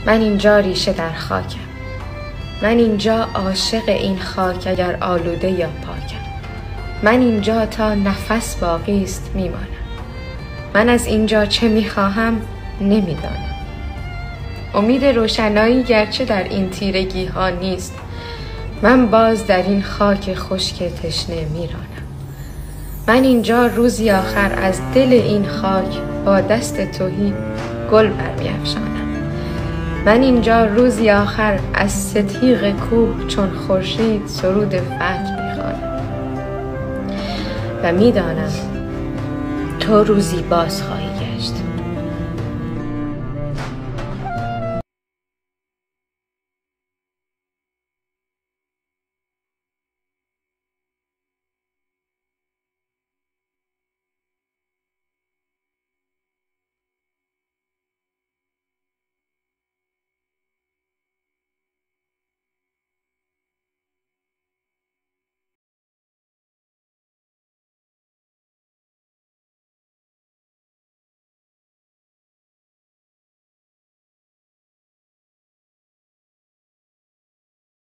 من اینجا ریشه در خاکم. من اینجا عاشق این خاک اگر آلوده یا پاکم. من اینجا تا نفس باقی است میمانم. من از اینجا چه میخواهم نمیدانم. امید روشنایی گرچه در این تیرگی ها نیست، من باز در این خاک خشک تشنه میرانم. من اینجا روزی آخر از دل این خاک با دست تهی گل برمی‌افشانم. من اینجا روزی آخر از ستیغ کوه چون خورشید سرود فتح میخوانم و میدانم تو روزی باز خواهی گشت.